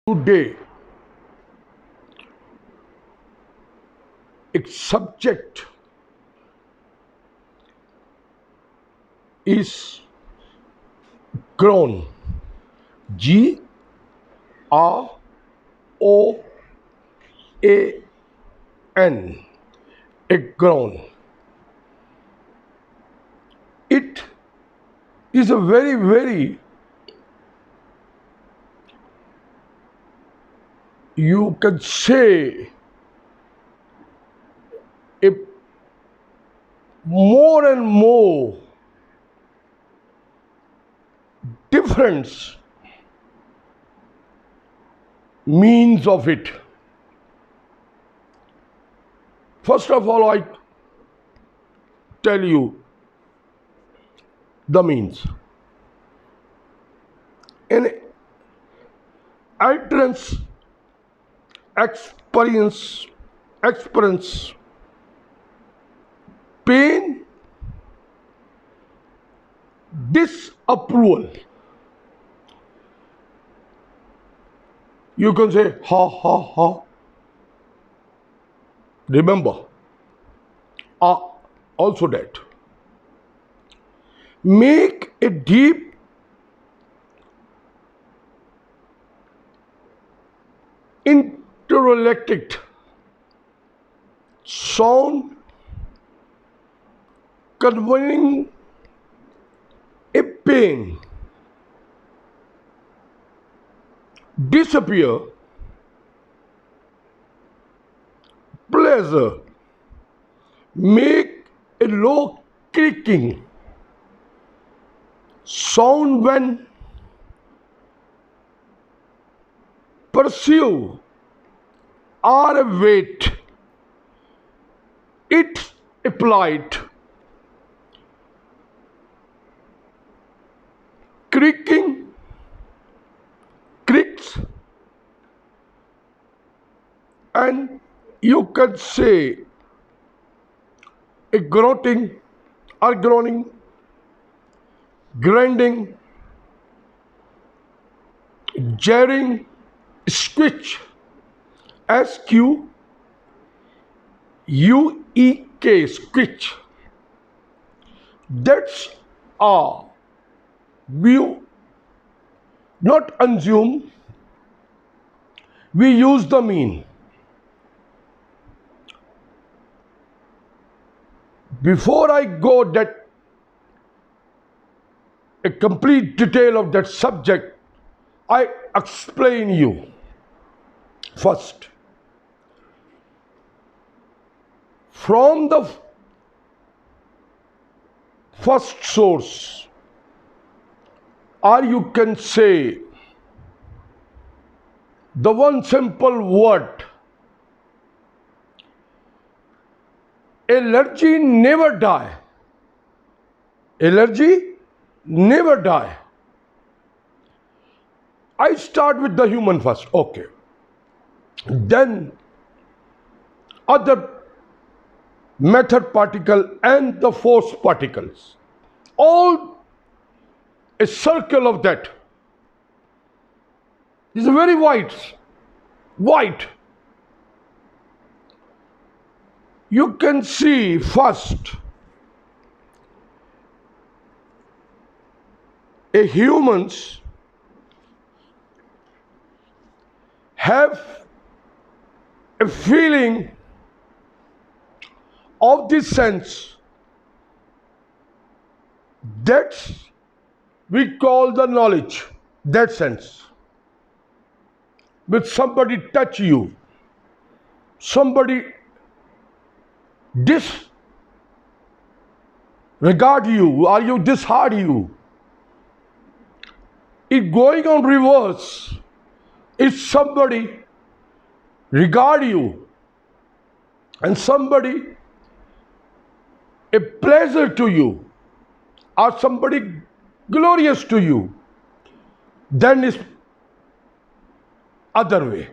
Today, its subject is Groan. Groan. A groan. It is a very, you can say, a more and more difference means of it. First of all, I tell you the means. An utterance experience pain, disapproval. You can say ha ha ha. Remember, also that. Make a deep inarticulate sound conveying a pain. Disappear pleasure. Make a low creaking sound when pursue or wait. It applied. Creaking, creaks, and you can say a grunting or groaning, grinding, jarring, squeak, SQUEK, squeak. That's all. We not assume, we use the mean. Before I go that a complete detail of that subject, I explain you first. From the first source, or you can say the one simple word, allergy never die. Allergy never die. I start with the human first, okay. Then other method particle and the force particles. All a circle of that is very white. You can see first a humans have a feeling of this sense that we call the knowledge, that sense. With somebody touch you, somebody disregard you, or you discard you, it going on reverse. If somebody regard you and somebody a pleasure to you or somebody glorious to you, then is other way.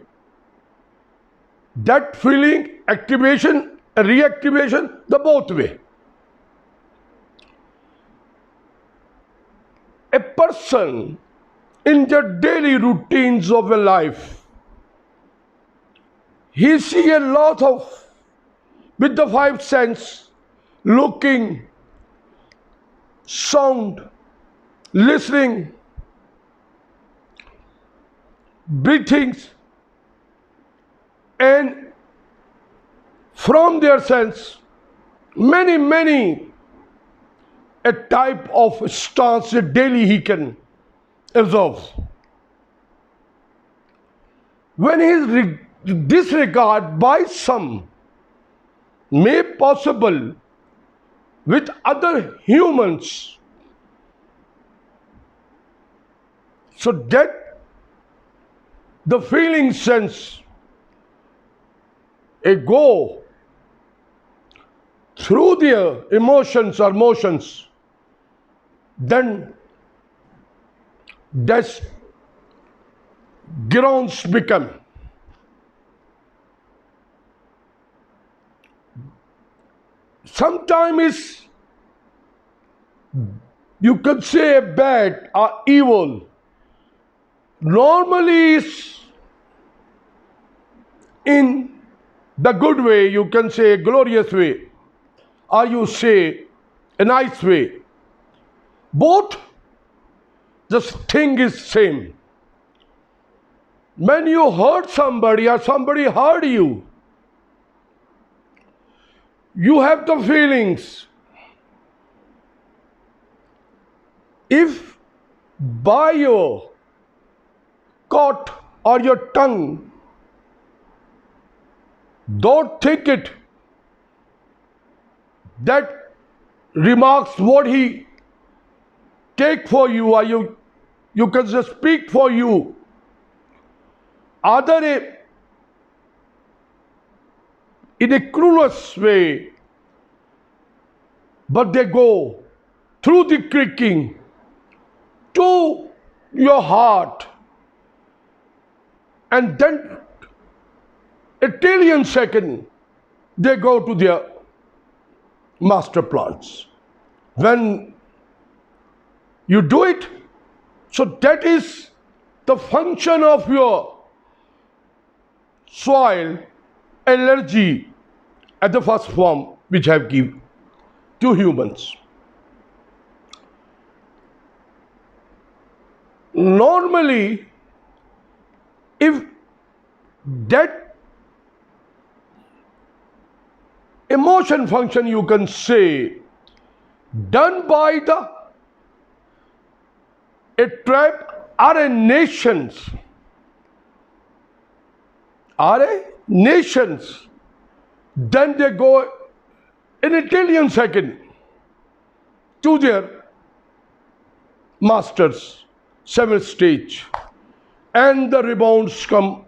That feeling, activation, reactivation, the both way. A person in the daily routines of a life He see a lot of, with the five sense, looking, sound, listening, breathings, and from their sense, many a type of stance daily he can observe. When he is disregarded by some, may possible with other humans, so that the feeling sense go through their emotions or motions, then that's groans become. Sometimes you could say bad or evil. Normally is in the good way, you can say a glorious way, or you say a nice way. Both the thing is same. When you hurt somebody or somebody hurt you, you have the feelings. If by your coat or your tongue, don't think it, that remarks what he take for you, or you can just speak for you, either in a cruelest way, but they go through the creaking to your heart, and then a trillion second they go to their master plants. When you do it, so that is the function of your soil allergy at the first form which I have given to humans. Normally, if that emotion function, you can say, done by a tribe or a nations, then they go in a trillion second to their masters, seventh stage, and the rebounds come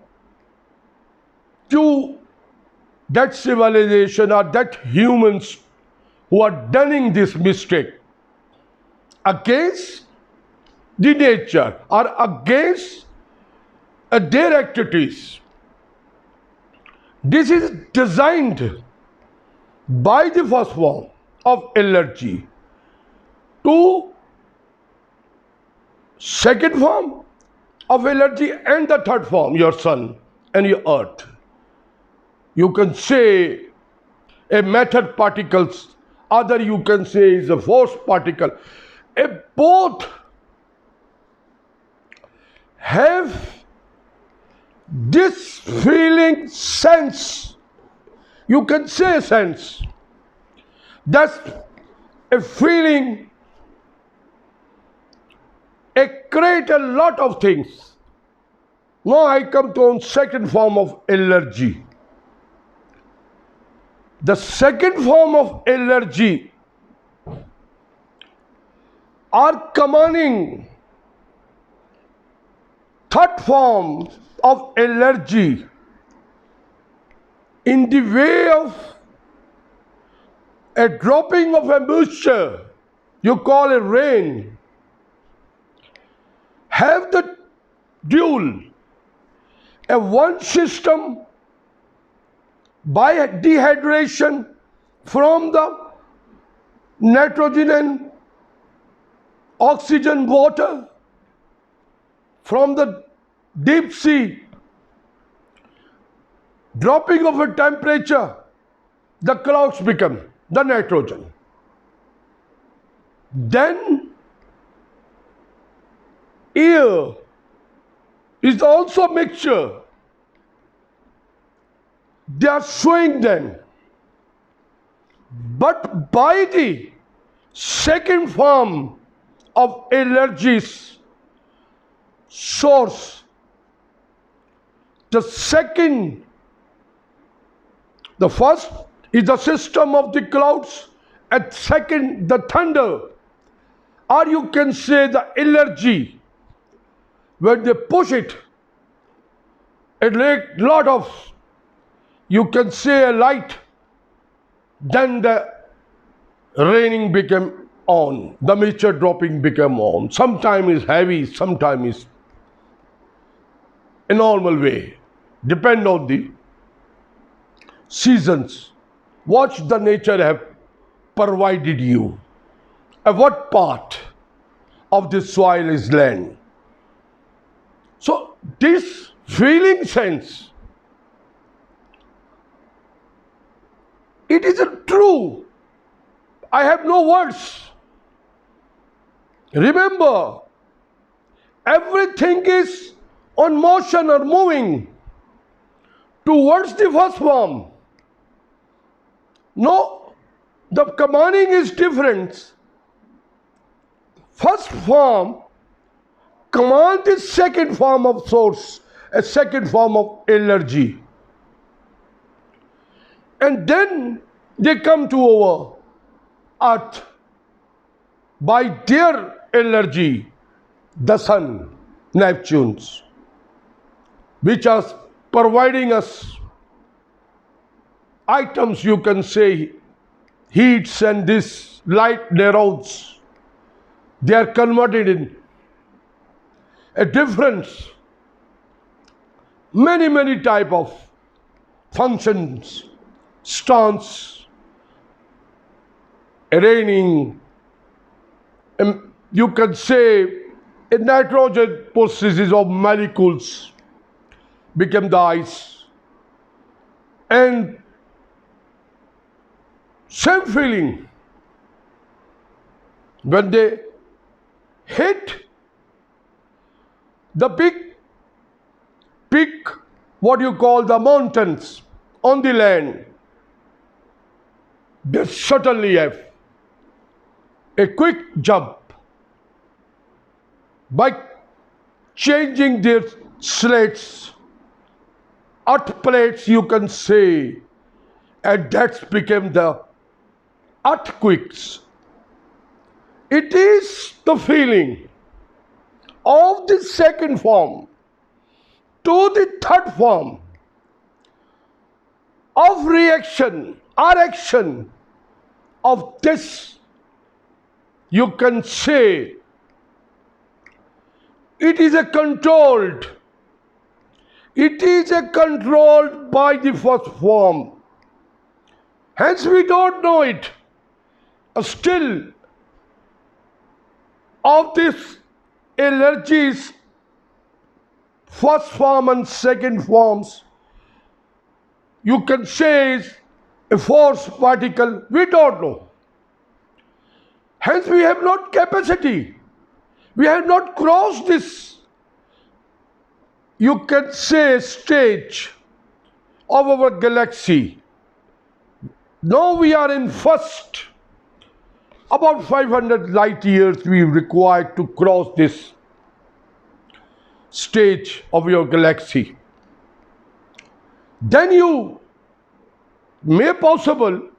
to that civilization or that humans who are doing this mistake against the nature or against their activities. This is designed by the first form of allergy to second form of allergy and the third form, your sun and your earth. You can say a matter particles, other you can say is a force particle. Both have this feeling sense. You can say sense. That's a feeling. It creates a lot of things. Now I come to a second form of allergy. The second form of allergy are commanding third form of allergy in the way of a dropping of a moisture, you call it rain, have the dual, a one system by dehydration from the nitrogen and oxygen water from the deep sea, Dropping of a temperature, the clouds become the nitrogen. Then air is also a mixture. They are showing them. But by the second form of allergies source, the first is the system of the clouds, and second the thunder, or you can say the allergy. When they push it, it makes lot of, you can say, a light. Then the raining became on, the mixture dropping became on. Sometimes is heavy, sometimes is a normal way. Depend on the seasons. What the nature have provided you. And what part of the soil is land. So this feeling sense, it isn't true. I have no words. Remember, everything is on motion or moving towards the first form. No, the commanding is different. First form command the second form of source, a second form of allergy. And then they come to our earth by their allergy, the sun, Neptunes, which are providing us items, you can say, heats and this light neurons. They are converted in a difference, many type of functions, stance, raining, you can say a nitrogen processes of molecules become the ice. And same feeling when they hit the big peak, what you call the mountains on the land, they certainly have a quick jump by changing their slates, earth plates, you can say, and that's became the earthquakes. It is the feeling of the second form to the third form of reaction or action of this, you can say, it is controlled by the first form. Hence we don't know it. Still, of this allergies, first form and second forms, you can say is a force particle, we don't know. Hence we have not capacity. We have not crossed this, you can say, stage of our galaxy. Now we are in first. About 500 light years we require to cross this stage of your galaxy. Then you may possible,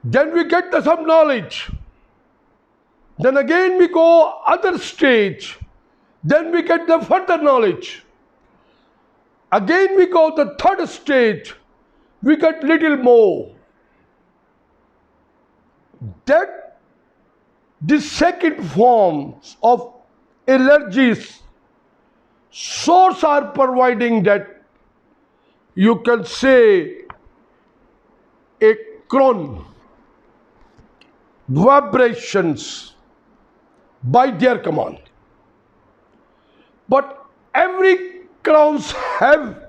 then we get some knowledge. Then again we go other stage. Then we get the further knowledge. Again we go the third stage. We get little more. That the second forms of allergies source are providing that, you can say, a Groan vibrations by their command. But every crowns have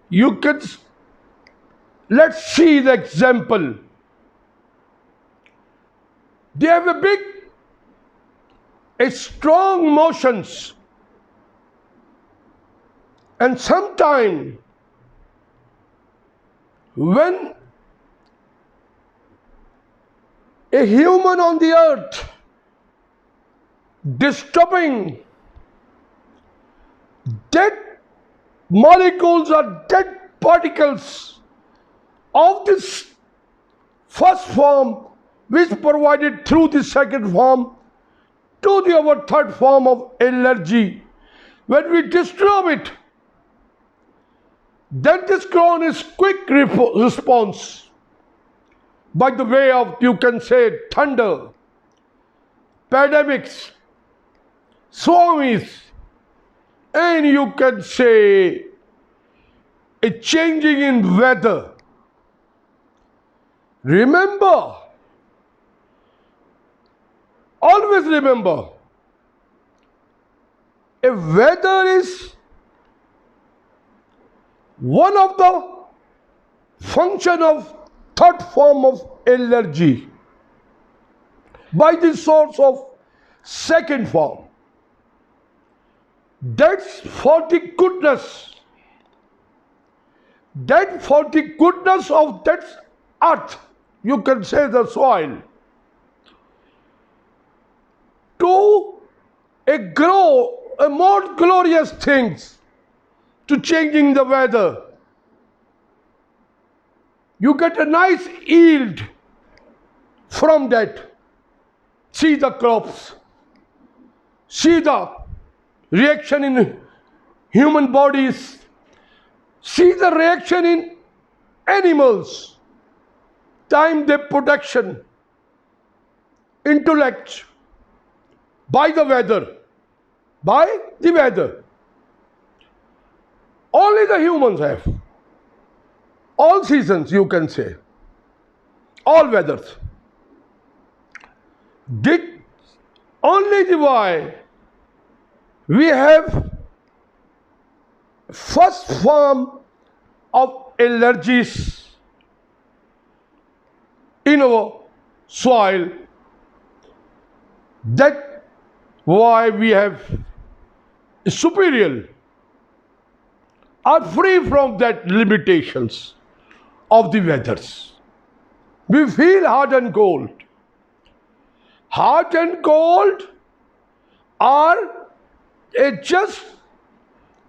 You can, let's see the example. They have a strong motions, and sometime when a human on the earth disturbing dead molecules or dead particles of this first form, which provided through the second form to our third form of energy, when we disturb it, then this groan is quick response by the way of, you can say, thunder, pandemics, tsunamis, and you can say a changing in weather. Remember, always remember, a weather is one of the function of third form of energy by the source of second form. That's for the goodness. That for the goodness of that earth, you can say the soil, to grow a more glorious things, to changing the weather. You get a nice yield from that. See the crops, see the reaction in human bodies, see the reaction in animals, time their production, intellect, by the weather, by the weather. Only the humans have. All seasons, you can say. All weathers. Did only the why we have first form of allergies in our soil. That why we have superior, are free from that limitations of the weathers. We feel hot and cold. Hot and cold are a just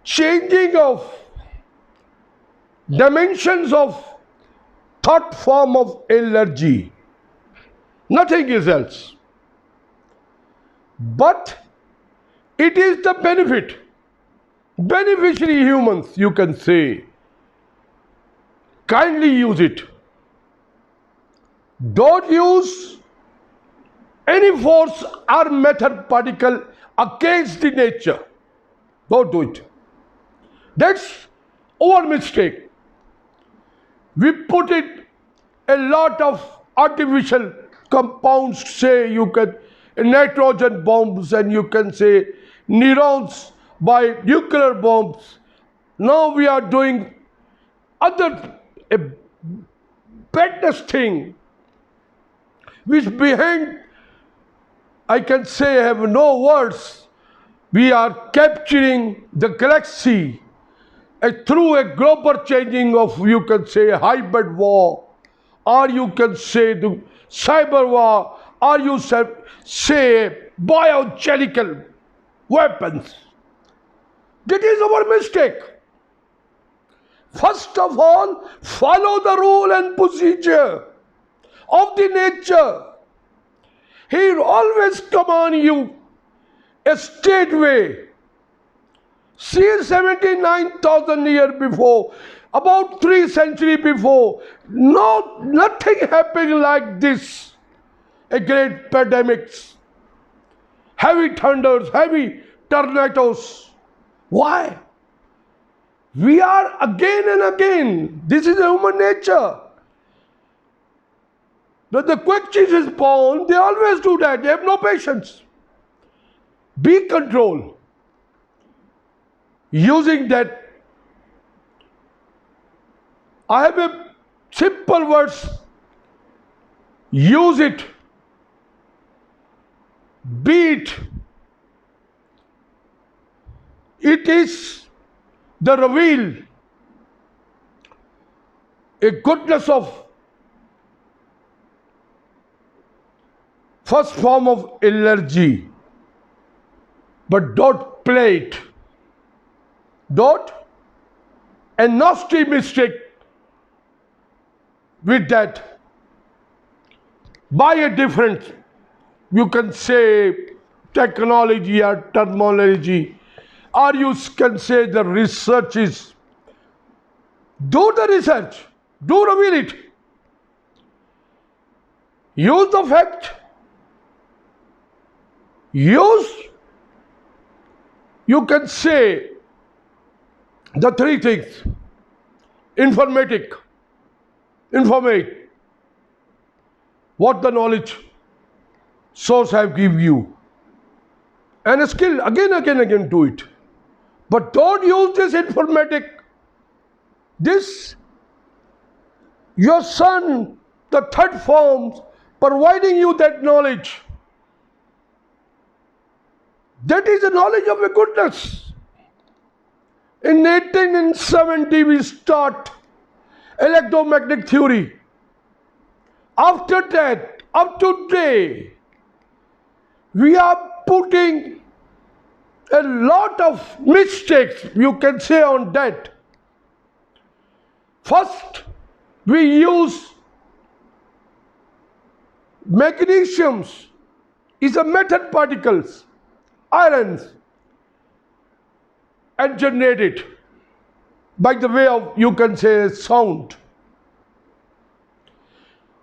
changing of dimensions of third form of energy. Nothing is else. But it is the benefit. Beneficiary humans, you can say, kindly use it. Don't use any force or method particle against the nature. Don't do it. That's our mistake. We put it a lot of artificial compounds, say you can nitrogen bombs, and you can say neurons by nuclear bombs. Now we are doing other a badness thing, which behind, I can say, have no words. We are capturing the galaxy through a global changing of, you can say, hybrid war, or you can say the cyber war, or you say biological weapons. That is our mistake. First of all, follow the rule and procedure of the nature. He always command you a straight way. See, 79,000 years before, about 3 centuries before, nothing happened like this. A great pandemics, heavy thunders, heavy tornadoes. Why? We are again and again. This is human nature. When the quick cheese is born, they always do that. They have no patience. Be control. Using that I have a simple words. Use it. Be it. It is the reveal, a goodness of first form of allergy. But don't play it. Don't a nasty mistake with that. By a different, you can say, technology or terminology, or you can say the research is. Do the research. Do reveal it. Use the fact. Use, you can say, the three things. Informate. What the knowledge source have give you. And a skill, again do it. But don't use this informatic. This, your son, the third form, providing you that knowledge. That is the knowledge of a goodness. In 1870 we start electromagnetic theory. After that, up to today, we are putting a lot of mistakes, you can say, on that. First, we use magnesiums is a metal particles, irons, and generate it by the way of, you can say, sound.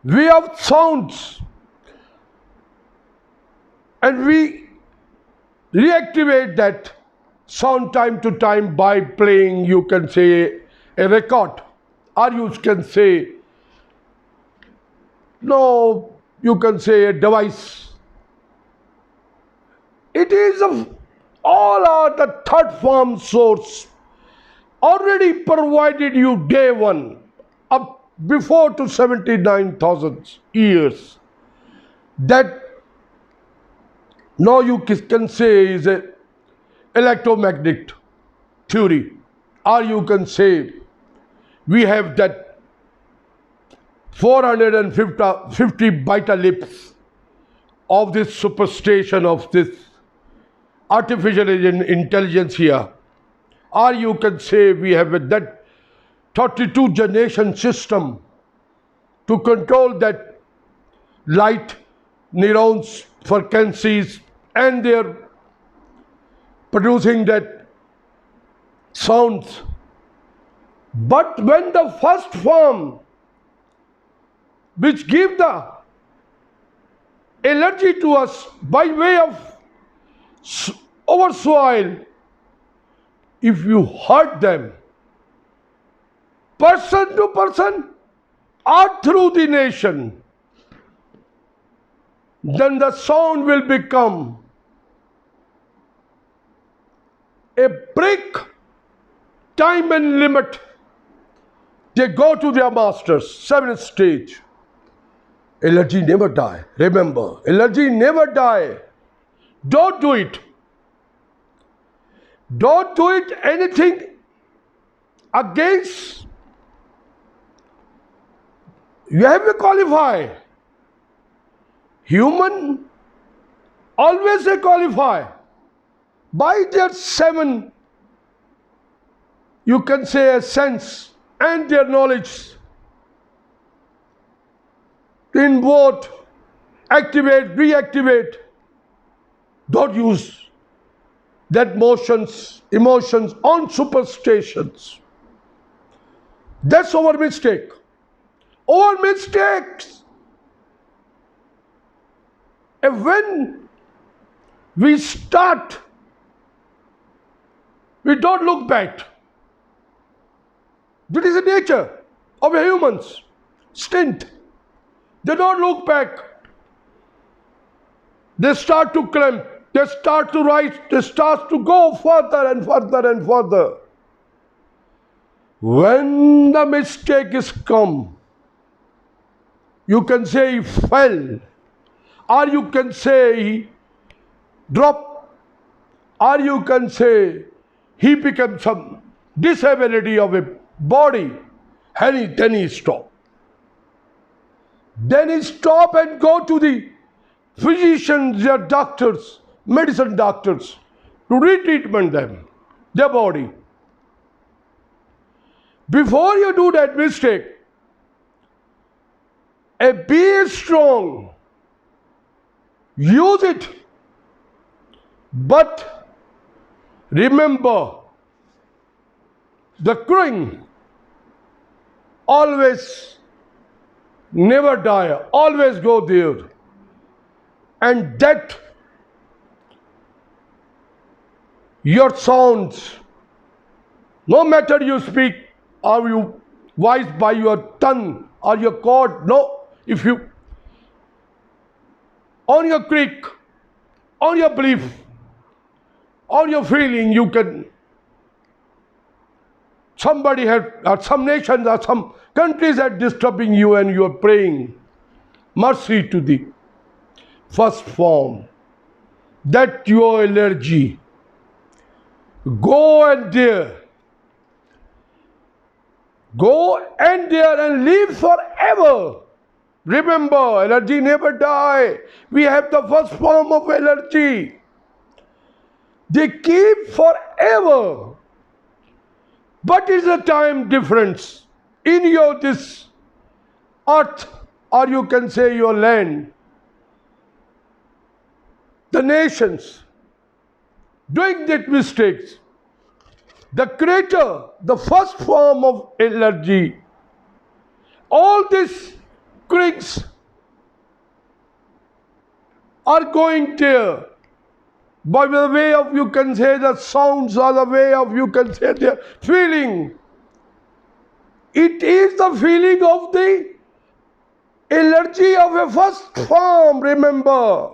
We have sounds and we reactivate that sound time to time by playing, you can say, a record, or you can say, no, you can say a device. It is all are the third form source already provided you day one up before to 79,000 years. That now you can say is a electromagnetic theory, or you can say we have that 450 beta lips of this superstation of this artificial intelligence here, or you can say we have that 32 generation system to control that light neurons frequencies, and they're producing that sounds. But when the first form which give the allergy to us by way of over soil, if you hurt them person to person or through the nation, then the sound will become a break time and limit. They go to their masters, seventh stage. Allergy never die. Remember, allergy never die. Don't do it. Don't do it anything against. You have to qualify. Human always they qualify by their seven, you can say, a sense and their knowledge. In both activate, reactivate. Don't use that emotions on superstitions. That's our mistake. Our mistakes. And when we start, we don't look back. That is the nature of humans. Stint. They don't look back. They start to climb. They start to rise. They start to go further and further and further. When the mistake is come, you can say he fell, or you can say he dropped, or you can say he became some disability of a body, and then he stopped. Then he stop and go to the physicians, their doctors, medicine doctors, to retreatment them, their body. Before you do that mistake, be strong, use it, but remember the king always never die, always go there. And that your sounds, no matter you speak or you voice by your tongue or your cord, no, if you on your creek, on your belief, on your feeling, you can, somebody had, or some nations or some countries are disturbing you and you are praying mercy to the first form, that your allergy, go and there and live forever. Remember, allergy never die. We have the first form of allergy. They keep forever. What is the time difference in your this earth, or you can say your land? The nations doing that mistakes. The creator, the first form of allergy, all these creeks are going there by the way of, you can say, the sounds, or the way of, you can say, their feeling. It is the feeling of the allergy of a first form, remember.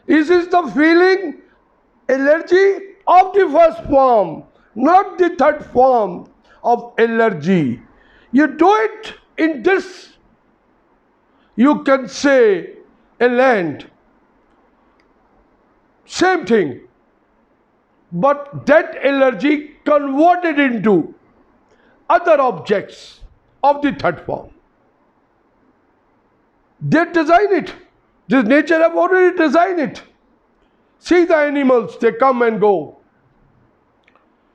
This is the feeling, allergy of the first form, not the third form of allergy. You do it in this, you can say, a land. Same thing. But that allergy converted into other objects of the third form. They design it. This nature have already designed it. See the animals, they come and go.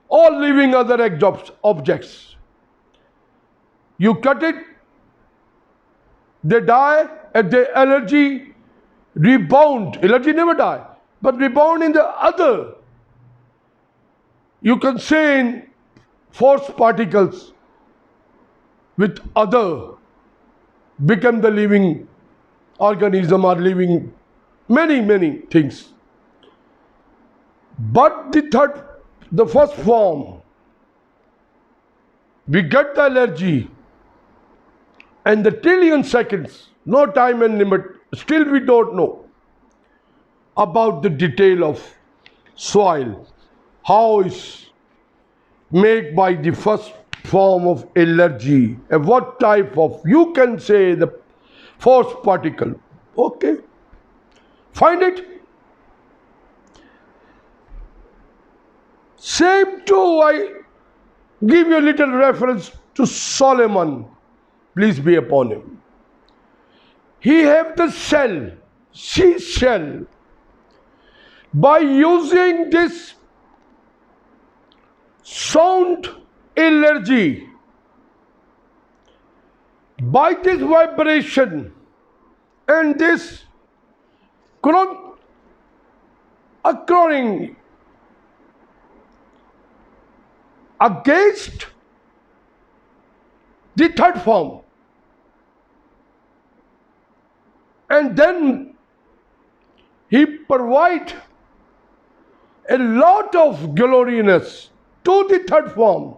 All living other objects. You cut it, they die, and the allergy rebound. Allergy never die, but rebound in the other. You can say in force particles with other, become the living organism or living many things. But the first form, we get the allergy, and the trillion seconds, no time and limit, still we don't know about the detail of soil, how is made by the first form of allergy, and what type of, you can say, the force particle. Okay, find it. Same too, I give you a little reference to Solomon, peace be upon him. He have the shell, seashell. By using this sound allergy, by this vibration and this occurring against the third form, and then he provide a lot of gloriness to the third form,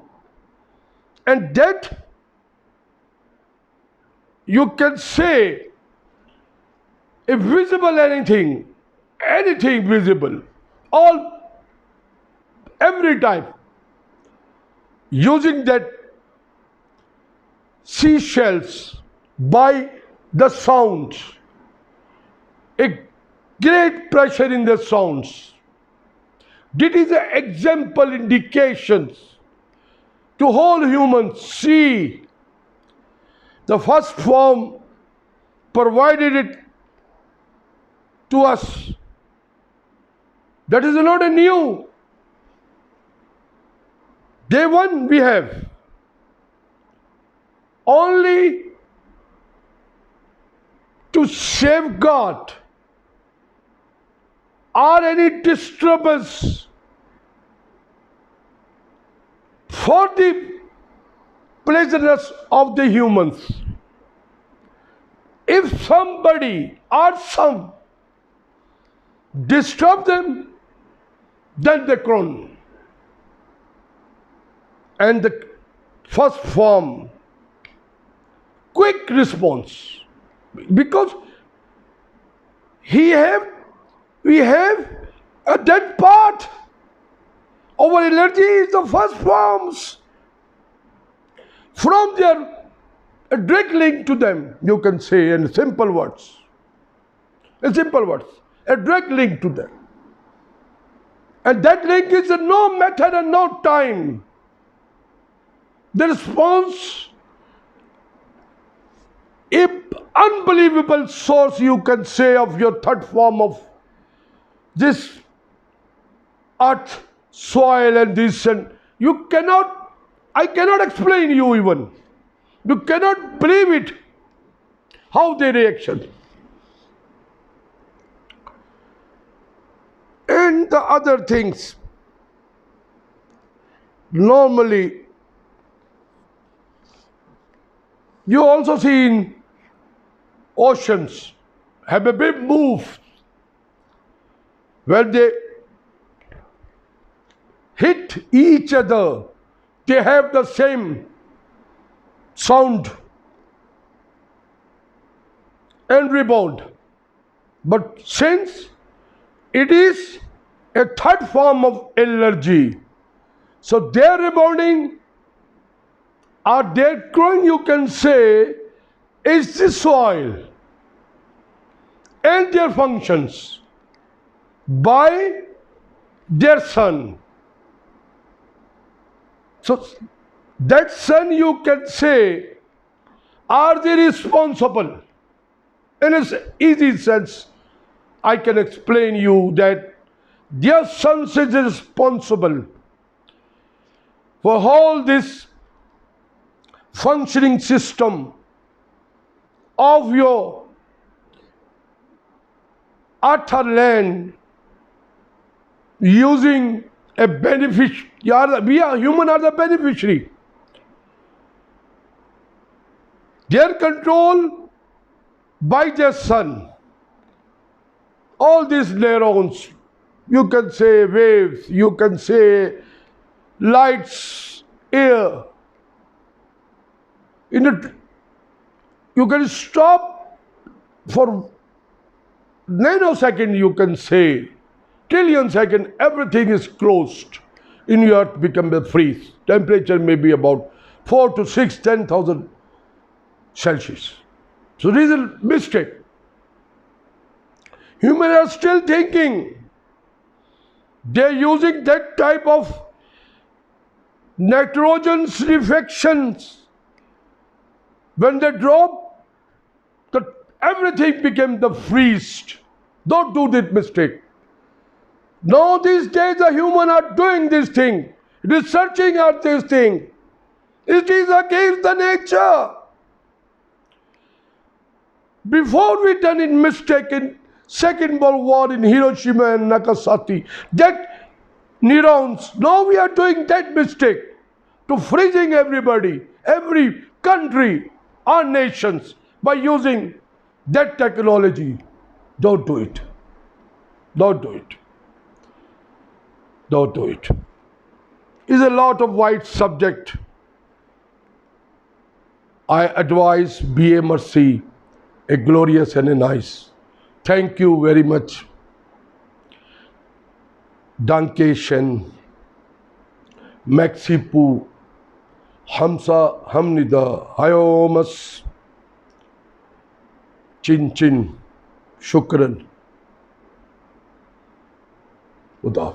and that, you can say, if visible anything visible, all, every type, using that seashells by the sounds, a great pressure in the sounds. This is an example indications to whole humans. See, the first form provided it to us. That is not a new. Day one we have. Only to safeguard or any disturbance for the pleasantness of the humans. If somebody or some disturb them, then they groan. And the first form, quick response, because we have a dead part. Our energy is the first forms. From there, a direct link to them, you can say in simple words. In simple words, a direct link to them. And that link is no method and no time. The response, a unbelievable source, you can say, of your third form of this earth, soil and this, and I cannot explain you even. You cannot believe it, how they reaction. And the other things, normally, you also see in oceans, have a big move when they hit each other, they have the same sound and rebound. But since it is a third form of energy, so their rebounding or their growing, you can say, is the soil and their functions by their sun. So that sun, you can say, are they responsible? In an easy sense, I can explain you that their sun is responsible for all this functioning system of your earth or land, using a beneficiary. We are human are the beneficiary. Their control by their sun. All these neurons, you can say waves, you can say lights, air. You can stop for nanosecond, you can say, trillion second, everything is closed. In your earth become a freeze. Temperature may be about 4 to 6, 10,000 Celsius. So this is a mistake. Humans are still thinking. They're using that type of nitrogen reflections. When they drop, everything became the freeze. Don't do this mistake. Now these days the humans are doing this thing, researching at this thing. It is against the nature. Before we done in mistake in Second World War in Hiroshima and Nagasaki, that neurons, now we are doing that mistake to freezing everybody, every country, our nations, by using that technology. Don't do it. Don't do it. Don't do it. It's a lot of wide subject. I advise be a mercy, a glorious and a nice. Thank you very much. Danke schön. Mexico Hamsa, Hamnida, Hayomas, Chin Chin, Shukran, Uda.